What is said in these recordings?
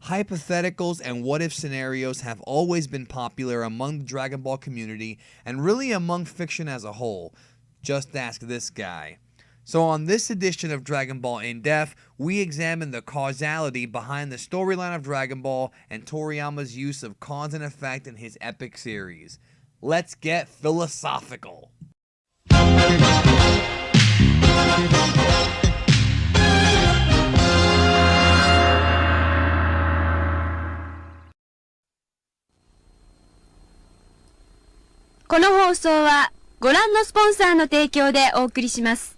Hypotheticals and what-if scenarios have always been popular among the Dragon Ball community and really among fiction as a whole. Just ask this guy. So on this edition of Dragon Ball In Depth, we examine the causality behind the storyline of Dragon Ball and Toriyama's use of cause and effect in his epic series. Let's get philosophical.この放送はご覧のスポンサーの提供でお送りします。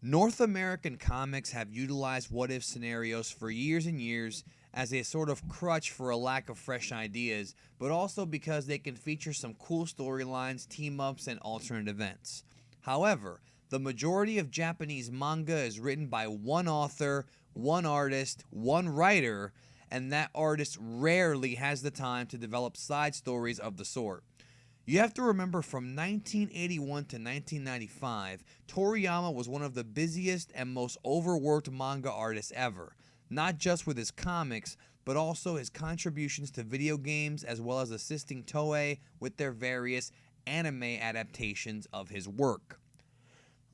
North American comics have utilized what-if scenarios for years and years as a sort of crutch for a lack of fresh ideas, but also because they can feature some cool storylines, team-ups, and alternate events. However, the majority of Japanese manga is written by one author, one artist, one writer, and that artist rarely has the time to develop side stories of the sort. You have to remember, from 1981 to 1995, Toriyama was one of the busiest and most overworked manga artists ever, not just with his comics, but also his contributions to video games, as well as assisting Toei with their various anime adaptations of his work.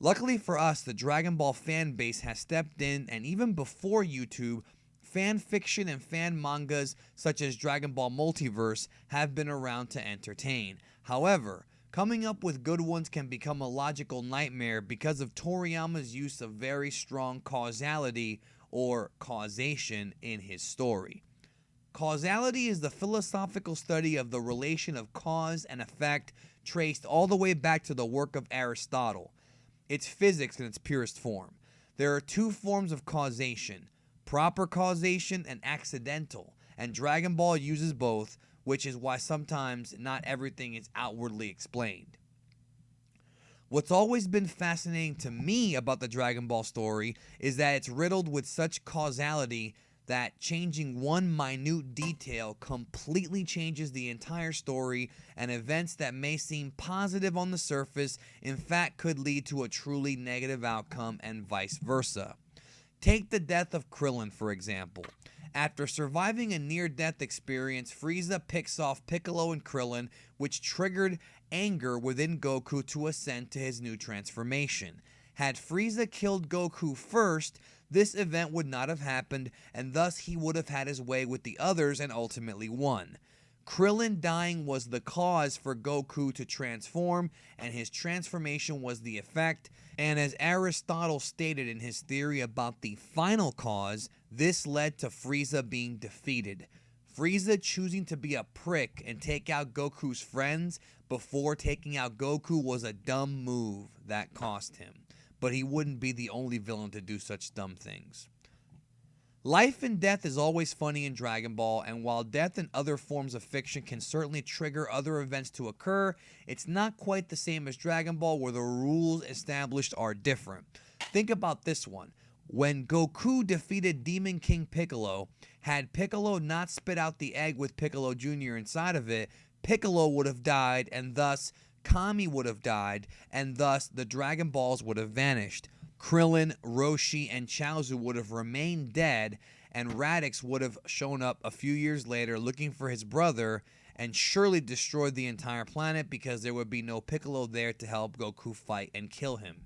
Luckily for us, the Dragon Ball fan base has stepped in, and even before YouTube, fan fiction and fan mangas such as Dragon Ball Multiverse have been around to entertain. However, coming up with good ones can become a logical nightmare because of Toriyama's use of very strong causality or causation in his story. Causality is the philosophical study of the relation of cause and effect traced all the way back to the work of Aristotle. It's physics in its purest form. There are two forms of causation: proper causation and accidental, and Dragon Ball uses both, which is why sometimes not everything is outwardly explained. What's always been fascinating to me about the Dragon Ball story is that it's riddled with such causality that changing one minute detail completely changes the entire story, and events that may seem positive on the surface in fact could lead to a truly negative outcome, and vice versa. Take the death of Krillin, for example. After surviving a near-death experience, Freeza picks off Piccolo and Krillin, which triggered anger within Goku to ascend to his new transformation. Had Freeza killed Goku first, this event would not have happened, and thus he would have had his way with the others and ultimately won. Krillin dying was the cause for Goku to transform, and his transformation was the effect, and as Aristotle stated in his theory about the final cause, this led to Freeza being defeated. Freeza choosing to be a prick and take out Goku's friends before taking out Goku was a dumb move that cost him, but he wouldn't be the only villain to do such dumb things. Life and death is always funny in Dragon Ball, and while death in other forms of fiction can certainly trigger other events to occur, it's not quite the same as Dragon Ball, where the rules established are different. Think about this one. When Goku defeated Demon King Piccolo, had Piccolo not spit out the egg with Piccolo Jr. inside of it, Piccolo would have died, and thus Kami would have died, and thus the Dragon Balls would have vanished. Krillin, Roshi, and Chaozu would have remained dead, and Radix would have shown up a few years later looking for his brother and surely destroyed the entire planet because there would be no Piccolo there to help Goku fight and kill him.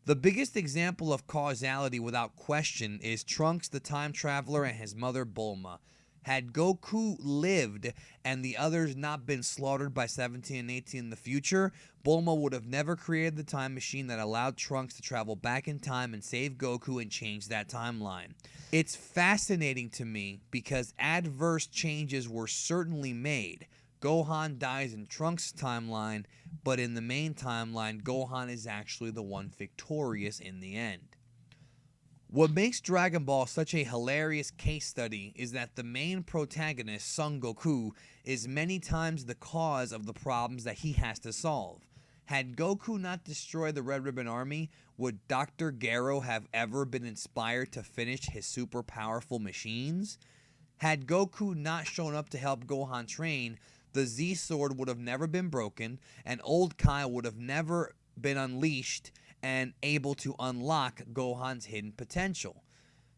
The biggest example of causality without question is Trunks the Time Traveler and his mother Bulma. Had Goku lived and the others not been slaughtered by 17 and 18 in the future, Bulma would have never created the time machine that allowed Trunks to travel back in time and save Goku and change that timeline. It's fascinating to me because adverse changes were certainly made. Gohan dies in Trunks' timeline, but in the main timeline, Gohan is actually the one victorious in the end. What makes Dragon Ball such a hilarious case study is that the main protagonist, Son Goku, is many times the cause of the problems that he has to solve. Had Goku not destroyed the Red Ribbon Army, would Dr. Gero have ever been inspired to finish his super powerful machines? Had Goku not shown up to help Gohan train, the Z Sword would have never been broken, and Old Kai would have never been unleashed and able to unlock Gohan's hidden potential.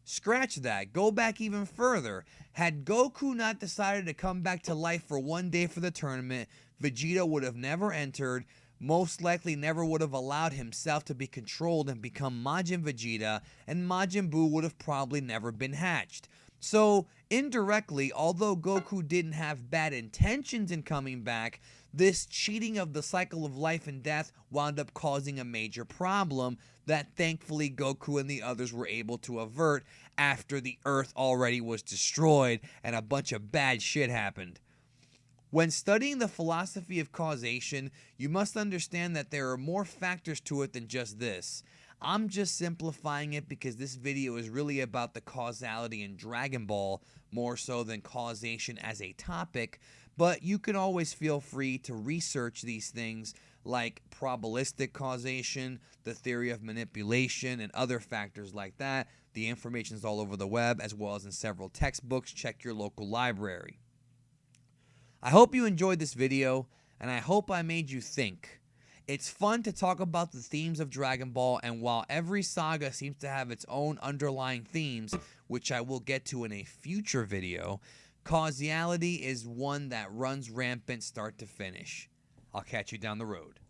Scratch that. Go back even further. Had Goku not decided to come back to life for one day for the tournament, Vegeta would have never entered, most likely never would have allowed himself to be controlled and become Majin Vegeta, and Majin Buu would have probably never been hatched. So, indirectly, although Goku didn't have bad intentions in coming back, this cheating of the cycle of life and death wound up causing a major problem that thankfully Goku and the others were able to avert after the Earth already was destroyed and a bunch of bad shit happened. When studying the philosophy of causation, you must understand that there are more factors to it than just this. I'm just simplifying it because this video is really about the causality in Dragon Ball more so than causation as a topic, but you can always feel free to research these things like probabilistic causation, the theory of manipulation, and other factors like that. The information is all over the web as well as in several textbooks. Check your local library. I hope you enjoyed this video, and I hope I made you think. It's fun to talk about the themes of Dragon Ball, and while every saga seems to have its own underlying themes, which I will get to in a future video, causality is one that runs rampant start to finish. I'll catch you down the road.